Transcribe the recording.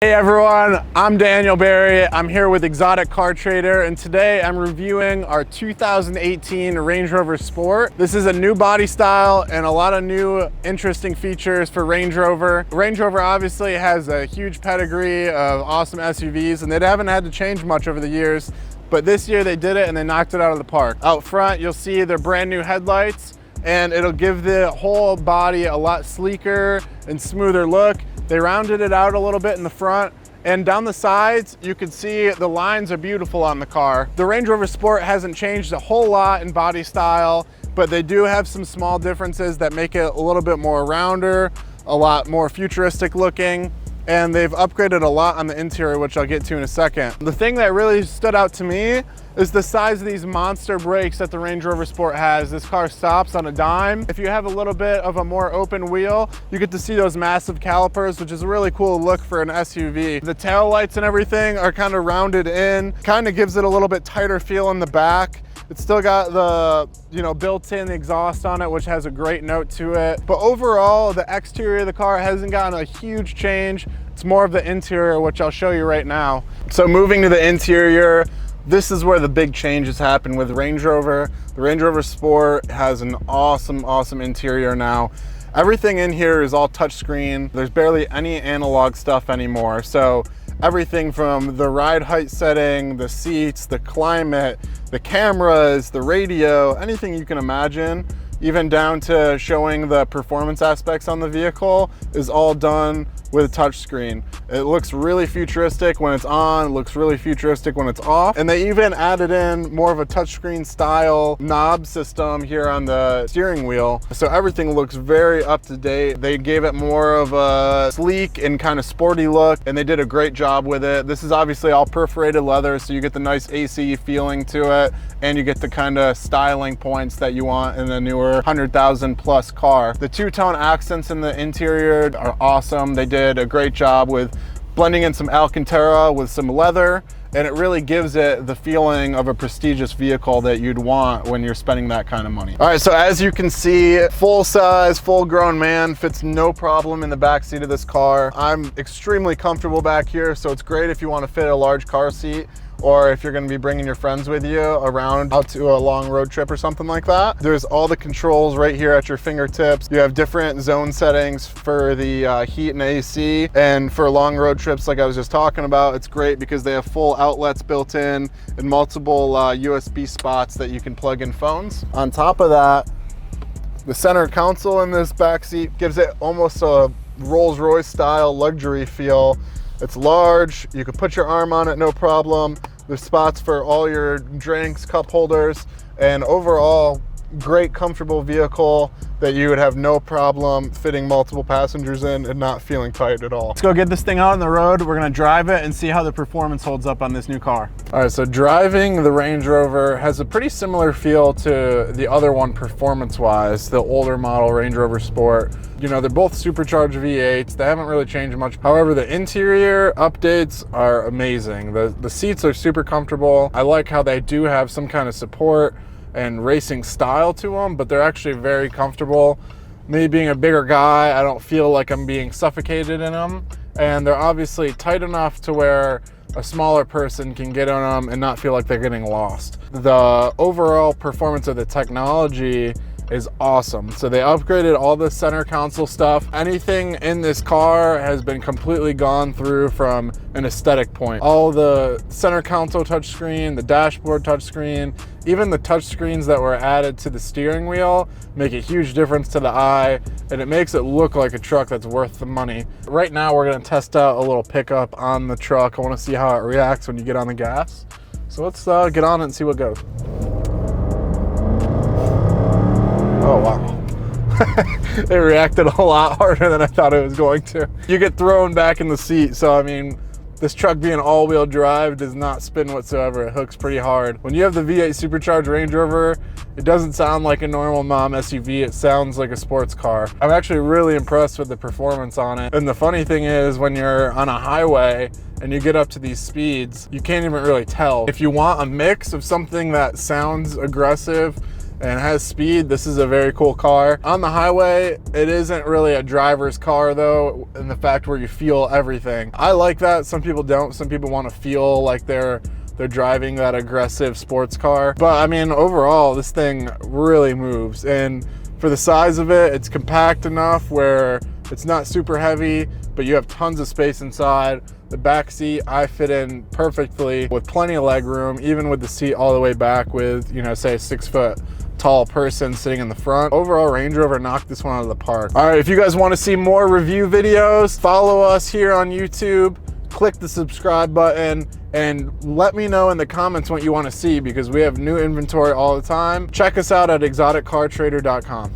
Hey everyone, I'm Daniel Barry. I'm here with Exotic Car Trader, and today I'm reviewing our 2018 Range Rover Sport. This is a new body style and a lot of new interesting features for Range Rover. Range Rover obviously has a huge pedigree of awesome SUVs, and they haven't had to change much over the years, but this year they did it and they knocked it out of the park. Out front, you'll see their brand new headlights, and it'll give the whole body a lot sleeker and smoother look. They rounded it out a little bit in the front, and down the sides, you can see the lines are beautiful on the car. The Range Rover Sport hasn't changed a whole lot in body style, but they do have some small differences that make it a little bit more rounder, a lot more futuristic looking, and they've upgraded a lot on the interior, which I'll get to in a second. The thing that really stood out to me is the size of these monster brakes that the Range Rover Sport has. This car stops on a dime. If you have a little bit of a more open wheel, you get to see those massive calipers, which is a really cool look for an SUV. The tail lights and everything are kind of rounded in, kind of gives it a little bit tighter feel in the back. It's still got the, built-in exhaust on it, which has a great note to it. But overall, the exterior of the car hasn't gotten a huge change. It's more of the interior, which I'll show you right now. So moving to the interior, this is where the big changes happen with Range Rover. The Range Rover Sport has an awesome interior now. Everything in here is all touchscreen. There's barely any analog stuff anymore. So everything from the ride height setting, the seats, the climate, the cameras, the radio, anything you can imagine, even down to showing the performance aspects on the vehicle, is all done with a touchscreen. It looks really futuristic when it's on, it looks really futuristic when it's off. And they even added in more of a touchscreen style knob system here on the steering wheel. So everything looks very up to date. They gave it more of a sleek and kind of sporty look, and they did a great job with it. This is obviously all perforated leather, so you get the nice AC feeling to it, and you get the kind of styling points that you want in the newer 100,000 plus car. The two-tone accents in the interior are awesome. They did a great job with blending in some Alcantara with some leather, and it really gives it the feeling of a prestigious vehicle that you'd want when you're spending that kind of money. All right, so as you can see, full size, full grown man fits no problem in the back seat of this car. I'm extremely comfortable back here, so it's great if you want to fit a large car seat, or if you're going to be bringing your friends with you around out to a long road trip or something like that. There's all the controls right here at your fingertips. You have different zone settings for the heat and AC, and for long road trips like I was just talking about, it's great because they have full outlets built in and multiple USB spots that you can plug in phones. On top of that, the center console in this back seat gives it almost a Rolls-Royce style luxury feel. It's large, you can put your arm on it, no problem. There's spots for all your drinks, cup holders, and overall, great comfortable vehicle that you would have no problem fitting multiple passengers in and not feeling tight at all. Let's go get this thing out on the road. We're gonna drive it and see how the performance holds up on this new car. All right, so driving the Range Rover has a pretty similar feel to the other one performance-wise, the older model Range Rover Sport. They're both Supercharged V8s. They haven't really changed much. However, the interior updates are amazing. The seats are super comfortable. I like how they do have some kind of support and racing style to them, but they're actually very comfortable. Me being a bigger guy, I don't feel like I'm being suffocated in them. And they're obviously tight enough to where a smaller person can get on them and not feel like they're getting lost. The overall performance of the technology is awesome. So they upgraded all the center console stuff. Anything in this car has been completely gone through from an aesthetic point. All the center console touchscreen, the dashboard touchscreen, even the touchscreens that were added to the steering wheel make a huge difference to the eye, and it makes it look like a truck that's worth the money. Right now we're gonna test out a little pickup on the truck. I wanna see how it reacts when you get on the gas. So let's get on it and see what goes. Oh, wow. It reacted a lot harder than I thought it was going to. You get thrown back in the seat, so I mean, this truck being all-wheel drive does not spin whatsoever. It hooks pretty hard. When you have the V8 Supercharged Range Rover, it doesn't sound like a normal mom SUV. It sounds like a sports car. I'm actually really impressed with the performance on it. And the funny thing is, when you're on a highway and you get up to these speeds, you can't even really tell. If you want a mix of something that sounds aggressive and has speed. This is a very cool car. On the highway, it isn't really a driver's car though, in the fact where you feel everything. I like that. Some people don't. Some people want to feel like they're driving that aggressive sports car. But I mean, overall, this thing really moves. And for the size of it, it's compact enough where it's not super heavy, but you have tons of space inside. The back seat, I fit in perfectly with plenty of leg room, even with the seat all the way back with, you know, say a 6 foot tall person sitting in the front. Overall, Range Rover knocked this one out of the park. All right, if you guys want to see more review videos, follow us here on YouTube, click the subscribe button, and let me know in the comments what you want to see, because we have new inventory all the time. Check us out at exoticcartrader.com.